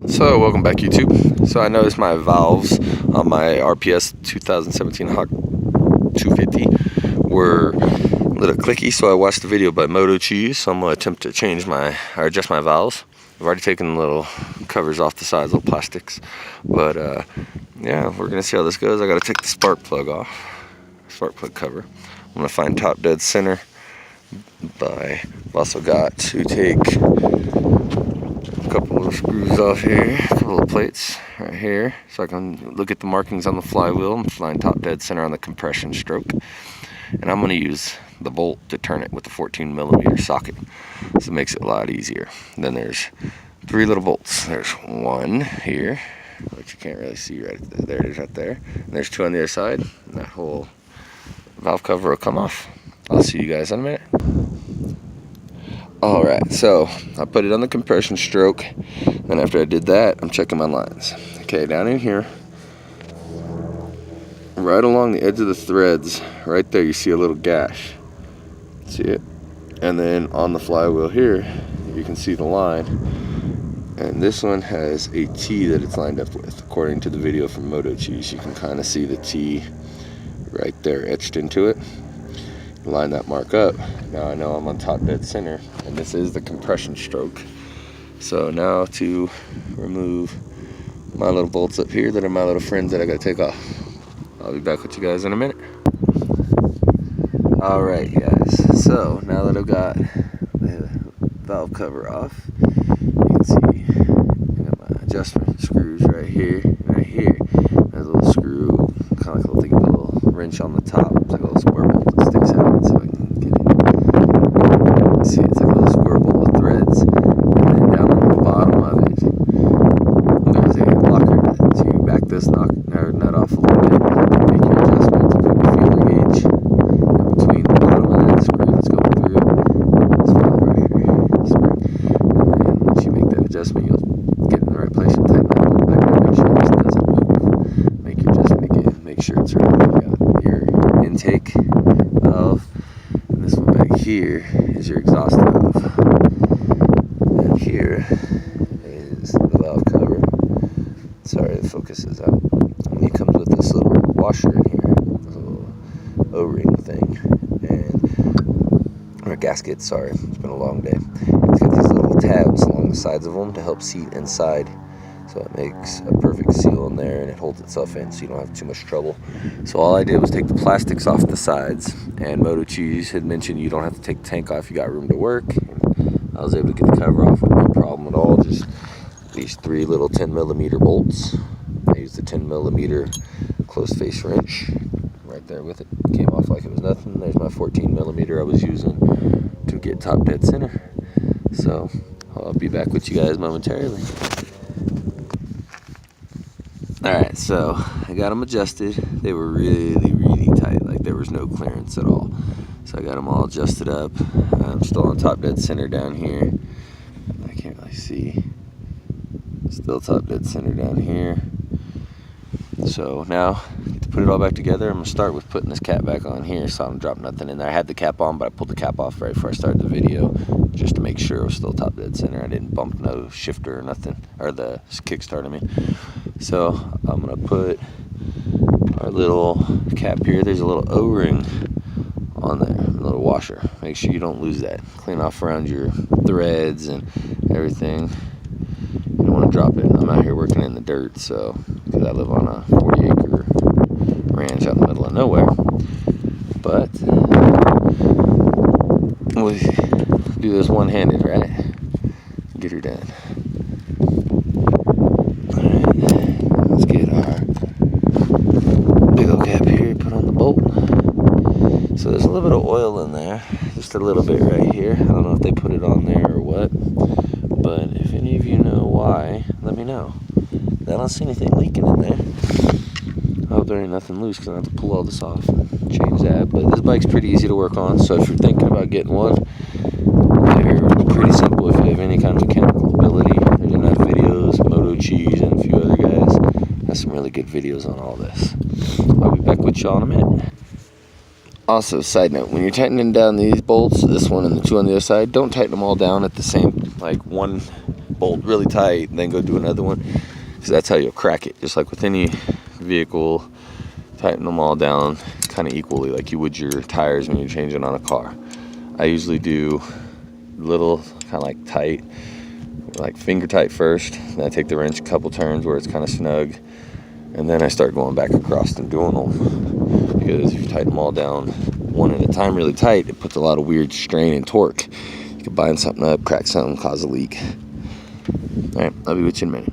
So welcome back, YouTube. So I noticed my valves on my RPS 2017 HAWK 250 were a little clicky, so I watched the video by motocheez. So I'm going to attempt to adjust my valves. I've already taken the little covers off the sides, little plastics, but yeah, we're going to see how this goes. I got to take the spark plug off, spark plug cover. I'm going to find top dead center. I've also got to take a couple of screws off here, a couple of plates right here, so I can look at the markings on the flywheel and find top dead center on the compression stroke. And I'm going to use the bolt to turn it with a 14mm socket, so it makes it a lot easier. And then there's 3 little bolts. There's one here, which you can't really see right there. There it is right there. And there's 2 on the other side, and that whole valve cover will come off. I'll see you guys in a minute. Alright, so I put it on the compression stroke, and after I did that, I'm checking my lines. Okay, down in here, right along the edge of the threads, right there you see a little gash. See it? And then on the flywheel here, you can see the line. And this one has a T that it's lined up with. According to the video from motocheez, you can kind of see the T right there etched into it. Line that mark up. Now I know I'm on top dead center, and this is the compression stroke. So now to remove my little bolts up here that are my little friends that I gotta take off. I'll be back with you guys in a minute. Alright guys, so now that I've got the valve cover off, you can see I got my adjustment screws right here, right here. There's a little screw, kind of like a little thing, a little wrench on the top. It's like a little square bolt that sticks out, so I can get it. See, it's like a little square bolt with threads. And then down on the bottom of it, there's a locker nut. So you back this nut off a little bit, make your adjustment to put your feeler gauge in between the bottom of that screw that's going through it. This valve right here, spring. And then once you make that adjustment, you'll get in the right place. You'll tighten that bolt back down, make sure this doesn't move. Make your adjustment again, make sure it's right. You got your intake valve, and this one back here is your exhaust valve. And here is the valve cover. Sorry, the focus is out. And it comes with this little washer in here, this little O-ring thing, or gasket, sorry, it's been a long day. It's got these little tabs along the sides of them to help seat inside, so it makes a perfect seal in there and it holds itself in so you don't have too much trouble. So all I did was take the plastics off the sides, and motocheez had mentioned you don't have to take the tank off, you got room to work. And I was able to get the cover off with no problem at all. Just these 3 little 10mm bolts. I used the 10mm close face wrench right there with it. Came off like it was nothing. There's my 14mm I was using to get top dead center. So I'll be back with you guys momentarily. Alright, so I got them adjusted. They were really tight, like there was no clearance at all. So I got them all adjusted up. I'm still on top dead center down here. I can't really see. Still top dead center down here. So now to put it all back together, I'm gonna start with putting this cap back on here so I don't drop nothing in there. I had the cap on, but I pulled the cap off right before I started the video just to make sure it was still top dead center. I didn't bump no shifter or nothing, or the kickstart I mean. So I'm gonna put our little cap here. There's a little O-ring on there, a little washer. Make sure you don't lose that. Clean off around your threads and everything. You don't want to drop it. I'm out here working in the dirt, so because I live on a 40-acre ranch out in the middle of nowhere. But we'll do this one-handed, right? Get her done. Alright, let's get our big old cap here, put on the bolt. So there's a little bit of oil in there, just a little bit right here. I don't know if they put it on there or what, but if any of you know why, let me know. I don't see anything leaking in there. I hope there ain't nothing loose because I have to pull all this off and change that. But this bike's pretty easy to work on, so if you're thinking about getting one, they're pretty simple if you have any kind of mechanical ability. There's enough videos, motocheez and a few other guys have some really good videos on all this. I'll be back with y'all in a minute. Also, side note, when you're tightening down these bolts, this one and the 2 on the other side, don't tighten them all down at the same, like one bolt really tight, and then go do another one, because that's how you'll crack it. Just like with any vehicle, tighten them all down kind of equally, like you would your tires when you're changing on a car. I usually do little, kind of like tight, like finger tight first, then I take the wrench a couple turns where it's kind of snug, and then I start going back across and doing them, because if you tighten them all down one at a time really tight, it puts a lot of weird strain and torque. You could bind something up, crack something, cause a leak. All right, I'll be with you in a minute.